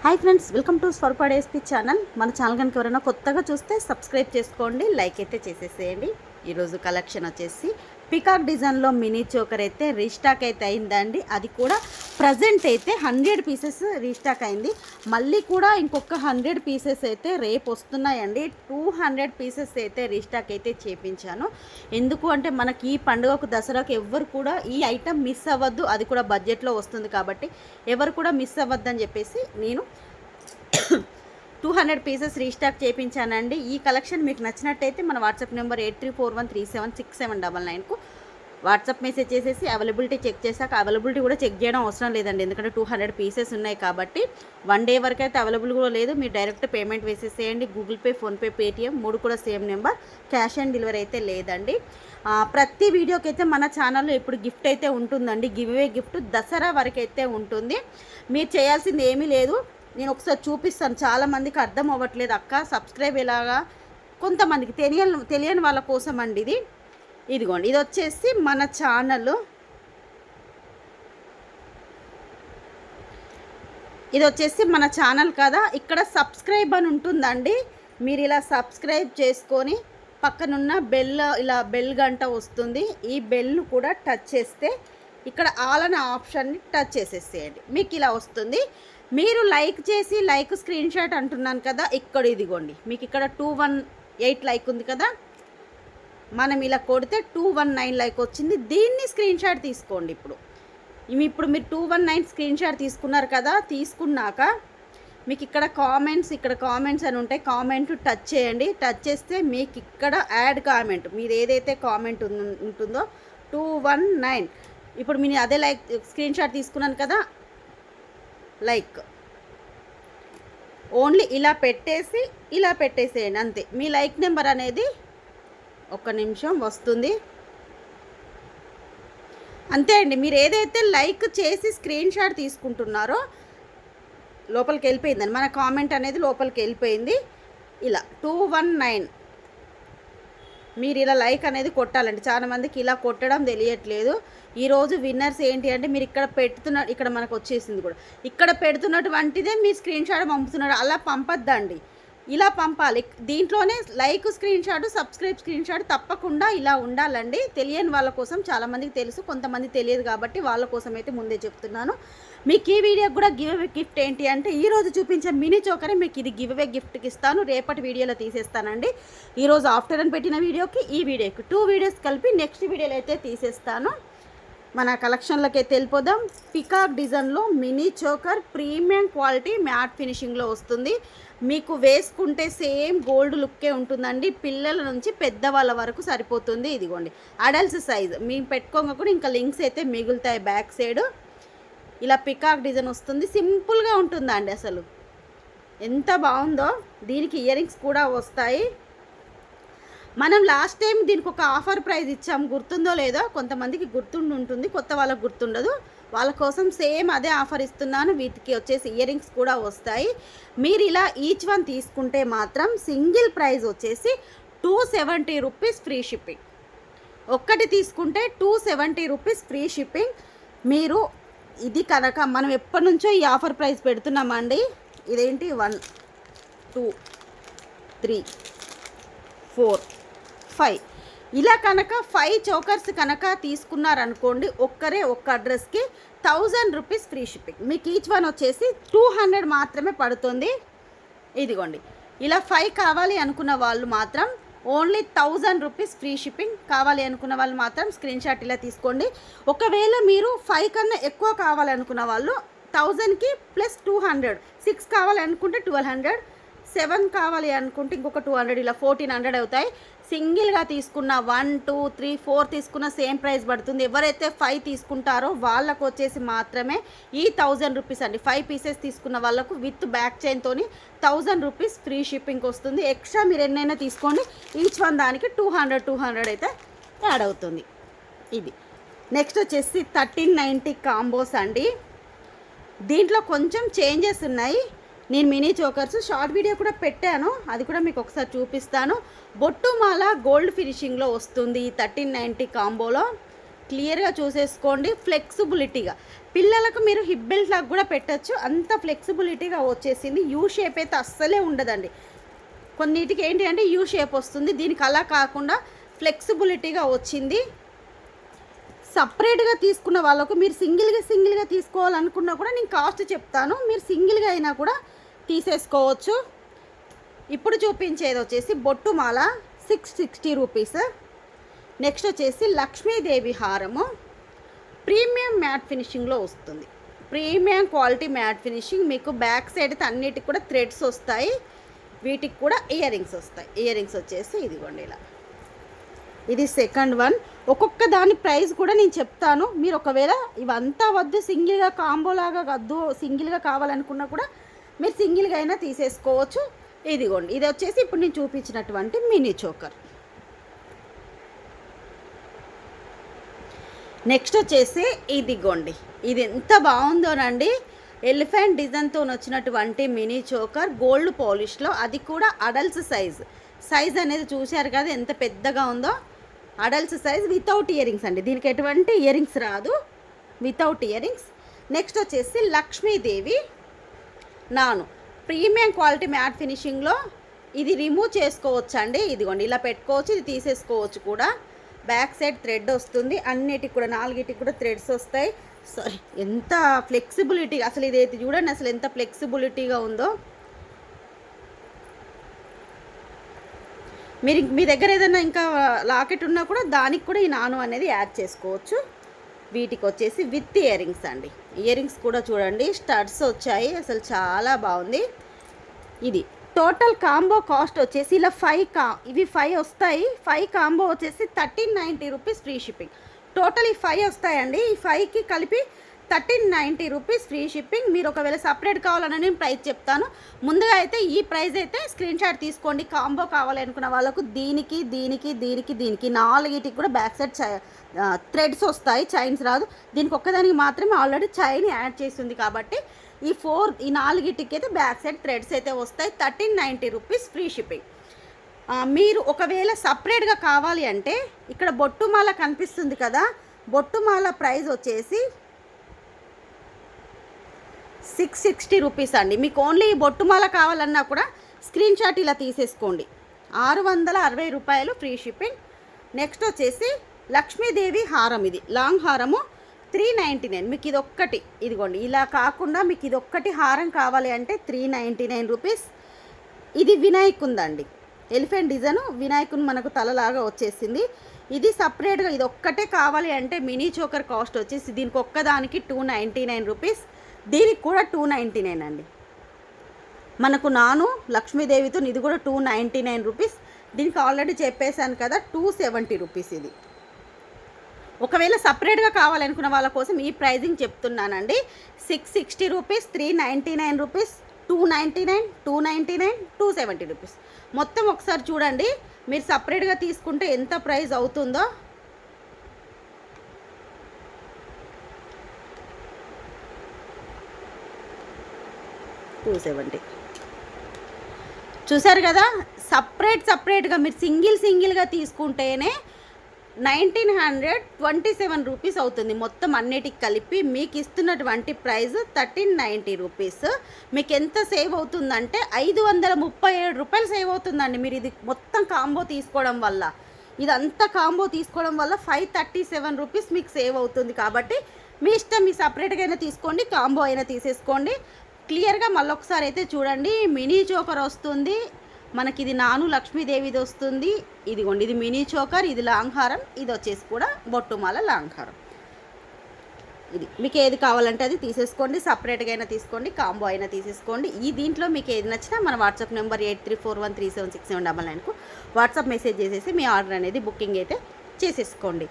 Hi friends, welcome to Swaroopa డేస్పీ channel. మన channel కనుక ఎవరైనా కొత్తగా చూస్తే సబ్స్క్రైబ్ చేసుకోండి, లైక్ అయితే చేసేసేయండి. ఈరోజు కలెక్షన్ వచ్చేసి పికాక్ డిజైన్లో మినీ చోకర్ అయితే రీస్టాక్ అయితే అయిందండి. అది కూడా ప్రజెంట్ అయితే 100 పీసెస్ రీస్టాక్ అయింది. మళ్ళీ కూడా ఇంకొక 100 పీసెస్ అయితే రేపు వస్తున్నాయండి. 200 పీసెస్ అయితే రీస్టాక్ అయితే చేపించాను. ఎందుకు అంటే మనకి ఈ పండుగకు దసరాకు ఎవరు కూడా ఈ ఐటెం మిస్ అవ్వద్దు, అది కూడా బడ్జెట్లో వస్తుంది కాబట్టి ఎవరు కూడా మిస్ అవ్వద్దని చెప్పేసి నేను 200 పీసెస్ రీస్టాక్ చేయించానండి. ఈ కలెక్షన్ మీకు నచ్చినట్టయితే మన వాట్సాప్ నెంబర్ 8341376799కు వాట్సాప్ మెసేజ్ చేసేసి అవైలబిలిటీ చెక్ చేశాక, అవైలబిలిటీ కూడా చెక్ చేయడం అవసరం లేదండి, ఎందుకంటే 200 పీసెస్ ఉన్నాయి కాబట్టి 1 డే వరకు అయితే అవైలబుల్ కూడా లేదు. మీరు డైరెక్ట్ పేమెంట్ వేసేసేయండి. గూగుల్ పే, ఫోన్పే, పేటిఎం 3 కూడా same number. Cash on delivery అయితే లేదండి. ప్రతి వీడియోకి అయితే మన ఛానల్లో ఇప్పుడు గిఫ్ట్ అయితే ఉంటుందండి. గివ్ అవే గిఫ్ట్ దసరా వరకు అయితే ఉంటుంది. మీరు చేయాల్సింది ఏమీ లేదు, నేను ఒకసారి చూపిస్తాను. చాలామందికి అర్థం అవ్వట్లేదు అక్క, సబ్స్క్రైబ్ ఎలాగా, కొంతమందికి తెలియని వాళ్ళ కోసం అండి ఇది. ఇదిగోండి, ఇది వచ్చేసి మన ఛానల్, ఇది వచ్చేసి మన ఛానల్ కదా. ఇక్కడ సబ్స్క్రైబ్ అని ఉంటుందండి. మీరు ఇలా సబ్స్క్రైబ్ చేసుకొని పక్కనున్న ఇలా బెల్ గంట వస్తుంది. ఈ బెల్ను కూడా టచ్ చేస్తే ఇక్కడ ఆల్ అనే ఆప్షన్ని టచ్ చేసేసేయండి, మీకు ఇలా వస్తుంది. మీరు లైక్ చేసి లైక్ స్క్రీన్ షాట్ అంటున్నాను కదా, ఇక్కడ ఇదిగోండి మీకు ఇక్కడ 218 లైక్ ఉంది కదా, మనం ఇలా కొడితే 219 లైక్ వచ్చింది. దీన్ని స్క్రీన్ షాట్ తీసుకోండి. ఇప్పుడు మీరు 219 స్క్రీన్ షాట్ తీసుకున్నారు కదా, తీసుకున్నాక మీకు ఇక్కడ కామెంట్స్ అని ఉంటాయి. కామెంట్ టచ్ చేయండి. టచ్ చేస్తే మీకు ఇక్కడ యాడ్ కామెంట్, మీరు ఏదైతే కామెంట్ ఉంటుందో 219, ఇప్పుడు మీరు అదే లైక్ స్క్రీన్ షాట్ తీసుకున్నాను కదా, లైక్ ఓన్లీ ఇలా పెట్టేసేయండి అంతే. మీ లైక్ నెంబర్ అనేది 1 నిమిషం వస్తుంది అంతే అండి. మీరు ఏదైతే లైక్ చేసి స్క్రీన్ షాట్ తీసుకుంటున్నారో లోపలికి వెళ్ళిపోయిందండి, మన కామెంట్ అనేది లోపలికి వెళ్ళిపోయింది. ఇలా 219 మీరు ఇలా లైక్ అనేది కొట్టాలండి. చాలామందికి ఇలా కొట్టడం తెలియట్లేదు. ఈరోజు విన్నర్స్ ఏంటి అంటే, మీరు ఇక్కడ మనకు వచ్చేసింది కూడా, ఇక్కడ పెడుతున్నటువంటిదే మీ స్క్రీన్ షాట్ పంపుతున్నాడు. అలా పంపద్దండి, ఇలా పంపాలి. దీంట్లోనే like screen shot, subscribe screen shot తప్పకుండా ఇలా ఉండాలండి. తెలియని వాళ్ళ కోసం, చాలామందికి తెలుసు, కొంతమంది తెలియదు కాబట్టి వాళ్ళ కోసం అయితే ముందే చెప్తున్నాను. మీకు ఈ వీడియోకి కూడా గివ్ అవే గిఫ్ట్ ఏంటి అంటే, ఈరోజు చూపించే మినీ చోకరే మీకు ఇది గివ్ అవే గిఫ్ట్కి ఇస్తాను. రేపటి వీడియోలో తీసేస్తానండి. ఈరోజు ఆఫ్టర్నూన్ పెట్టిన వీడియోకి ఈ వీడియోకి 2 వీడియోస్ కలిపి నెక్స్ట్ వీడియోలో అయితే తీసేస్తాను. మన కలెక్షన్లోకి అయితే వెళ్ళిపోదాం. పికాక్ డిజైన్లో mini choker premium quality matte ఫినిషింగ్లో వస్తుంది. మీకు వేసుకుంటే సేమ్ గోల్డ్ లుక్కే ఉంటుందండి. పిల్లల నుంచి పెద్దవాళ్ళ వరకు సరిపోతుంది. ఇదిగోండి అడల్ట్స్ సైజ్, మేము పెట్టుకోగా కూడా ఇంకా లింక్స్ అయితే మిగులుతాయి బ్యాక్ సైడ్. ఇలా పికాక్ డిజైన్ వస్తుంది. సింపుల్గా ఉంటుందండి, అసలు ఎంత బాగుందో. దీనికి ఇయర్ రింగ్స్ కూడా వస్తాయి. మనం లాస్ట్ టైం దీనికి ఒక ఆఫర్ ప్రైస్ ఇచ్చాము, గుర్తుందో లేదో, కొంతమందికి ఉంటుంది, కొత్త వాళ్ళకి గుర్తుండదు. వాళ్ళ కోసం సేమ్ అదే ఆఫర్ ఇస్తున్నాను. వీటికి వచ్చేసి ఇయర్ రింగ్స్ కూడా వస్తాయి. మీరు ఇలా ఈచ్ వన్ తీసుకుంటే మాత్రం సింగిల్ ప్రైస్ వచ్చేసి 270 రూపీస్ ఫ్రీ షిప్పింగ్. ఒక్కటి తీసుకుంటే 270 రూపీస్ ఫ్రీ షిప్పింగ్. మీరు ఇది కనుక, మనం ఎప్పటి నుంచో ఈ ఆఫర్ ప్రైస్ పెడుతున్నామండి. ఇదేంటి 1 2 3 4 5 ఇలా కనుక 5 చోకర్స్ కనుక తీసుకున్నారనుకోండి, ఒక్క అడ్రస్కి 1000 రూపీస్ ఫ్రీ షిప్పింగ్. మీకు ఈచ్ వన్ వచ్చేసి 200 మాత్రమే పడుతుంది. ఇదిగోండి, ఇలా 5 కావాలి అనుకున్న వాళ్ళు మాత్రం ఓన్లీ 1000 రూపీస్ ఫ్రీ షిప్పింగ్. కావాలి అనుకున్న వాళ్ళు మాత్రం స్క్రీన్ షాట్ ఇలా తీసుకోండి. ఒకవేళ మీరు 5 కన్నా ఎక్కువ కావాలనుకున్న వాళ్ళు 1000కి ప్లస్ 200, 6 కావాలి అనుకుంటే 1200, 7 కావాలి అనుకుంటే ఇంకొక 200, ఇలా 1400 అవుతాయి. సింగిల్గా తీసుకున్న 1 2 3 4 తీసుకున్న సేమ్ ప్రైస్ పడుతుంది. ఎవరైతే 5 తీసుకుంటారో వాళ్ళకు వచ్చేసి మాత్రమే ఈ 1000 రూపీస్ అండి. 5 పీసెస్ తీసుకున్న వాళ్ళకు విత్ బ్యాక్ చైన్తో 1000 రూపీస్ ఫ్రీ షిప్పింగ్ వస్తుంది. ఎక్స్ట్రా మీరు ఎన్నైనా తీసుకోండి, ఈచ్ వన్ దానికి 200 అయితే యాడ్ అవుతుంది. ఇది నెక్స్ట్ వచ్చేసి 1390 కాంబోస్ అండి. దీంట్లో కొంచెం చేంజెస్ ఉన్నాయి. నేను మినీ చోకర్స్ షార్ట్ వీడియో కూడా పెట్టాను, అది కూడా మీకు ఒకసారి చూపిస్తాను. బొట్టుమాల గోల్డ్ ఫినిషింగ్లో వస్తుంది 1390 కాంబోలో. క్లియర్గా చూసేసుకోండి. ఫ్లెక్సిబిలిటీగా పిల్లలకు మీరు హిప్ బెల్ట్ లాగా కూడా పెట్టచ్చు, అంత ఫ్లెక్సిబిలిటీగా వచ్చేసింది. యూ షేప్ అయితే అస్సలే ఉండదండి. కొన్నిటికి ఏంటి అంటే యూ షేప్ వస్తుంది, దీనికి అలా కాకుండా ఫ్లెక్సిబిలిటీగా వచ్చింది. సపరేట్గా తీసుకున్న వాళ్ళకు మీరు సింగిల్గా తీసుకోవాలనుకున్నా కూడా నేను కాస్ట్ చెప్తాను, మీరు సింగిల్గా అయినా కూడా తీసేసుకోవచ్చు. ఇప్పుడు చూపించేది వచ్చేసి బొట్టుమాల 660 రూపీస్. నెక్స్ట్ వచ్చేసి లక్ష్మీదేవి హారము ప్రీమియం మ్యాట్ ఫినిషింగ్లో వస్తుంది. ప్రీమియం క్వాలిటీ మ్యాట్ ఫినిషింగ్, మీకు బ్యాక్ సైడ్ అయితే అన్నిటికి కూడా థ్రెడ్స్ వస్తాయి, వీటికి కూడా ఇయర్ రింగ్స్ వస్తాయి. ఇయర్ రింగ్స్ వచ్చేసి ఇదిగోండి ఇలా. ఇది సెకండ్ వన్. ఒక్కొక్క దాని ప్రైస్ కూడా నేను చెప్తాను. మీరు ఒకవేళ ఇవంతా వద్దు, సింగిల్గా కాంబోలాగా వద్దు, సింగిల్గా కావాలనుకున్నా కూడా మీరు సింగిల్గా అయినా తీసేసుకోవచ్చు. ఇదిగోండి, ఇది వచ్చేసి ఇప్పుడు నేను చూపించినటువంటి మినీ చోకర్. నెక్స్ట్ వచ్చేసి ఇదిగోండి, ఇది ఎంత బాగుందోనండి. ఎలిఫెంట్ డిజైన్తో వచ్చినటువంటి మినీ చోకర్ గోల్డ్ పాలిష్లో, అది కూడా అడల్ట్స్ సైజ్ అనేది చూశారు కదా ఎంత పెద్దగా ఉందో. Adults size without ear rings అండి, దీనికి ఎటువంటి ఇయర్ రింగ్స్ రాదు, వితౌట్ ఇయర్ రింగ్స్. నెక్స్ట్ వచ్చేసి లక్ష్మీదేవి నాను ప్రీమియం క్వాలిటీ మ్యాట్ ఫినిషింగ్లో. ఇది రిమూవ్ చేసుకోవచ్చు అండి, ఇదిగోండి ఇలా పెట్టుకోవచ్చు, ఇది తీసేసుకోవచ్చు కూడా. బ్యాక్ సైడ్ థ్రెడ్ వస్తుంది, అన్నిటికి కూడా 4టికి కూడా థ్రెడ్స్ వస్తాయి. సారీ, ఎంత ఫ్లెక్సిబిలిటీ అసలు ఇదైతే చూడండి, అసలు ఎంత ఫ్లెక్సిబిలిటీగా ఉందో. మీ దగ్గర ఏదైనా ఇంకా లాకెట్ ఉన్నా కూడా దానికి కూడా ఈ నాను అనేది యాడ్ చేసుకోవచ్చు. వీటికి వచ్చేసి విత్ ఇయర్ రింగ్స్ అండి. ఇయర్ రింగ్స్ కూడా చూడండి, స్టడ్స్ వచ్చాయి, అసలు చాలా బాగుంది. ఇది టోటల్ కాంబో కాస్ట్ వచ్చేసి ఇలా ఇవి 5 వస్తాయి. 5 కాంబో వచ్చేసి 1390 రూపీస్ ఫ్రీ షిప్పింగ్. టోటల్ ఈ 5 వస్తాయండి. ఈ 5కి కలిపి 1390 రూపీస్ ఫ్రీ షిప్పింగ్. మీరు ఒకవేళ సపరేట్ కావాలని నేను ప్రైస్ చెప్తాను. ముందుగా అయితే ఈ ప్రైస్ అయితే స్క్రీన్ షాట్ తీసుకోండి. కాంబో కావాలి అనుకున్న వాళ్ళకు దీనికి 4టికి కూడా బ్యాక్ సైడ్ థ్రెడ్స్ వస్తాయి, చైన్స్ రాదు. దీనికి ఒక్కదానికి మాత్రమే ఆల్రెడీ చైన్ యాడ్ చేస్తుంది కాబట్టి ఈ 4టికి అయితే బ్యాక్ సైడ్ థ్రెడ్స్ అయితే వస్తాయి. 1390 రూపీస్ ఫ్రీ షిప్పింగ్. మీరు ఒకవేళ సపరేట్గా కావాలి అంటే ఇక్కడ బొట్టుమాల కనిపిస్తుంది కదా, బొట్టుమాల ప్రైస్ వచ్చేసి 660 రూపీస్ అండి. మీకు ఓన్లీ బొట్టుమాల కావాలన్నా కూడా స్క్రీన్ షాట్ ఇలా తీసేసుకోండి. 660 రూపాయలు ఫ్రీ షిప్పింగ్. నెక్స్ట్ వచ్చేసి లక్ష్మీదేవి హారం, ఇది లాంగ్ హారము 399. మీకు ఇది ఒక్కటి, ఇదిగోండి ఇలా కాకుండా మీకు ఇది ఒక్కటి హారం కావాలి అంటే 399 రూపీస్. ఇది వినాయకుందండి, ఎలిఫెంట్ డిజైన్ వినాయకుని మనకు తలలాగా వచ్చేసింది. ఇది సపరేట్గా ఇది ఒక్కటే కావాలి అంటే మినీ చోకర్ కాస్ట్ వచ్చేసి దీనికి ఒక్కదానికి 299 రూపీస్, దీనికి కూడా 299 అండి. మనకు నాను లక్ష్మీదేవితో ఇది కూడా 299 రూపీస్. దీనికి ఆల్రెడీ చెప్పేశాను కదా 270 రూపీస్. ఇది ఒకవేళ సపరేట్గా కావాలనుకున్న వాళ్ళ కోసం ఈ ప్రైజింగ్ చెప్తున్నానండి. 660 రూపీస్, 399 రూపీస్, 299, 299, 270 రూపీస్. మొత్తం ఒకసారి చూడండి, మీరు సపరేట్గా తీసుకుంటే ఎంత ప్రైస్ అవుతుందో. చూసారు కదా, సపరేట్గా మీరు సింగిల్గా తీసుకుంటేనే 1927 రూపీస్ అవుతుంది. మొత్తం అన్నిటికి కలిపి మీకు ఇస్తున్నటువంటి ప్రైస్ 1390 రూపీస్. మీకు ఎంత సేవ్ అవుతుందంటే 537 రూపాయలు సేవ్ అవుతుందండి. మీరు ఇది మొత్తం కాంబో తీసుకోవడం వల్ల, ఇదంతా కాంబో తీసుకోవడం వల్ల 537 రూపీస్ మీకు సేవ్ అవుతుంది. కాబట్టి మీ ఇష్టం, మీ సపరేట్గా అయినా తీసుకోండి, కాంబో అయినా తీసేసుకోండి. క్లియర్గా మళ్ళొకసారి అయితే చూడండి. మినీ చోకర్ వస్తుంది మనకి, ఇది నాను లక్ష్మీదేవిది వస్తుంది. ఇదిగోండి, ఇది మినీ చోకర్, ఇది లాంగ్ హారం, ఇది వచ్చేసి కూడా బొట్టుమాల లాంగ్ హారం. ఇది మీకు ఏది కావాలంటే అది తీసేసుకోండి, సపరేట్గా అయినా తీసుకోండి, కాంబో అయినా తీసేసుకోండి. ఈ దీంట్లో మీకు ఏది నచ్చినా మన వాట్సాప్ నెంబర్ 8341376799కు వాట్సాప్ మెసేజ్ చేసేసి మీ ఆర్డర్ అనేది బుకింగ్ అయితే చేసేసుకోండి.